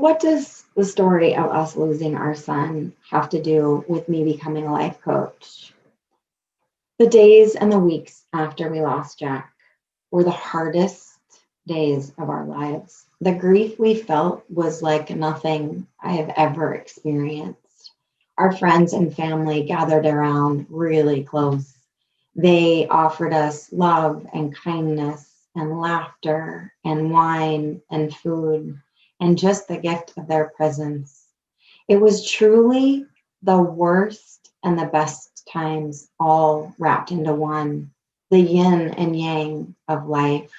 what does the story of us losing our son have to do with me becoming a life coach? The days and the weeks after we lost Jack were the hardest days of our lives. The grief we felt was like nothing I have ever experienced. Our friends and family gathered around really close. They offered us love and kindness and laughter and wine and food and just the gift of their presence. It was truly the worst and the best times all wrapped into one, the yin and yang of life.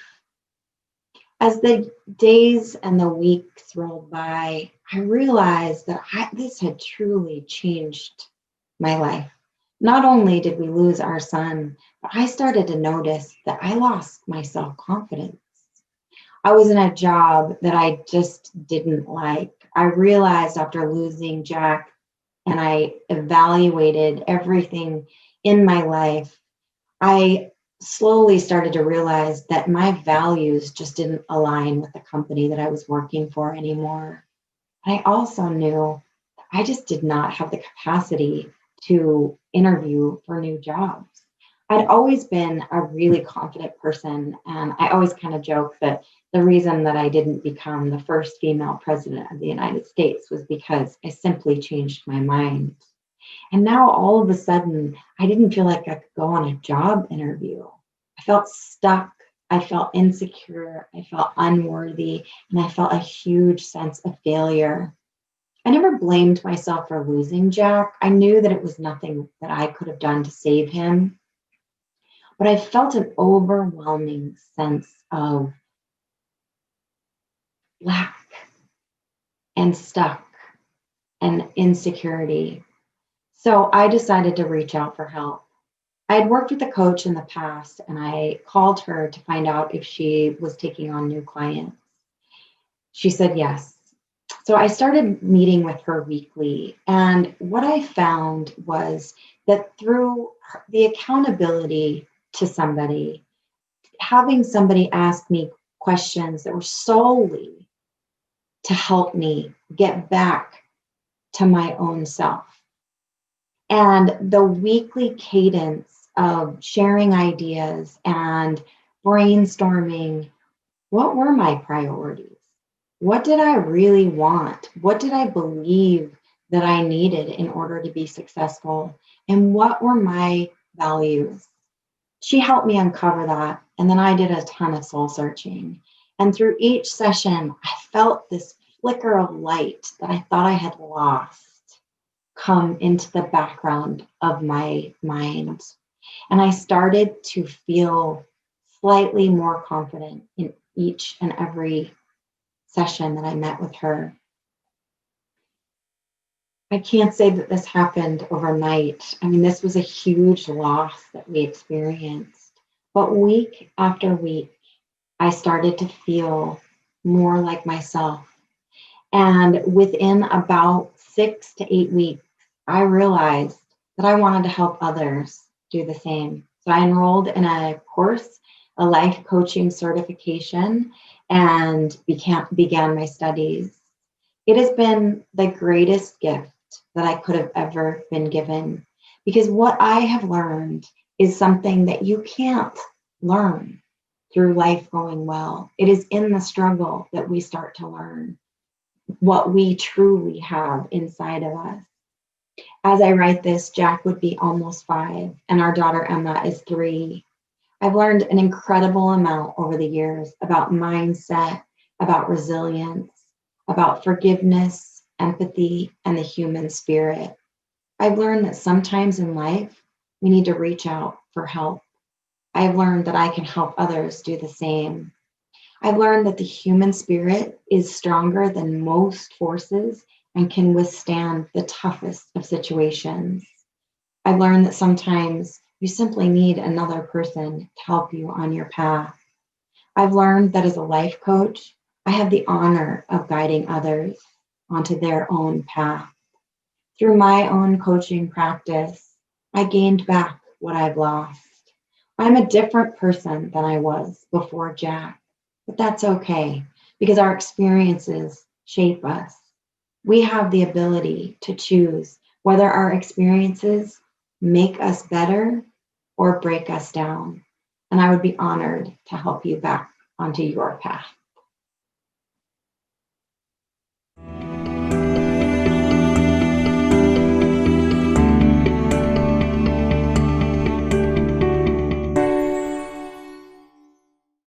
As the days and the weeks rolled by, I realized that this had truly changed my life. Not only did we lose our son, but I started to notice that I lost my self-confidence. I was in a job that I just didn't like. I realized after losing Jack and I evaluated everything in my life, I slowly started to realize that my values just didn't align with the company that I was working for anymore. I also knew that I just did not have the capacity to interview for new jobs. I'd always been a really confident person, and I always kind of joke that the reason that I didn't become the first female president of the United States was because I simply changed my mind. And now all of a sudden, I didn't feel like I could go on a job interview. I felt stuck. I felt insecure. I felt unworthy. And I felt a huge sense of failure. I never blamed myself for losing Jack. I knew that it was nothing that I could have done to save him. But I felt an overwhelming sense of lack and stuck and insecurity. So I decided to reach out for help. I had worked with a coach in the past and I called her to find out if she was taking on new clients. She said yes. So I started meeting with her weekly. And what I found was that through the accountability to somebody, having somebody ask me questions that were solely to help me get back to my own self. And the weekly cadence of sharing ideas and brainstorming, what were my priorities? What did I really want? What did I believe that I needed in order to be successful? And what were my values? She helped me uncover that. And then I did a ton of soul searching. And through each session, I felt this flicker of light that I thought I had lost come into the background of my mind. And I started to feel slightly more confident in each and every session that I met with her. I can't say that this happened overnight. I mean, this was a huge loss that we experienced. But week after week, I started to feel more like myself. And within about 6 to 8 weeks, I realized that I wanted to help others do the same. So I enrolled in a course, a life coaching certification, and began my studies. It has been the greatest gift that I could have ever been given, because what I have learned is something that you can't learn through life going well. It is in the struggle that we start to learn what we truly have inside of us. As I write this, Jack would be almost 5, and our daughter Emma is 3. I've learned an incredible amount over the years about mindset, about resilience, about forgiveness, empathy, and the human spirit. I've learned that sometimes in life, we need to reach out for help. I've learned that I can help others do the same. I've learned that the human spirit is stronger than most forces and can withstand the toughest of situations. I've learned that sometimes you simply need another person to help you on your path. I've learned that as a life coach, I have the honor of guiding others onto their own path. Through my own coaching practice, I gained back what I've lost. I'm a different person than I was before Jack, but that's okay because our experiences shape us. We have the ability to choose whether our experiences make us better or break us down. And I would be honored to help you back onto your path.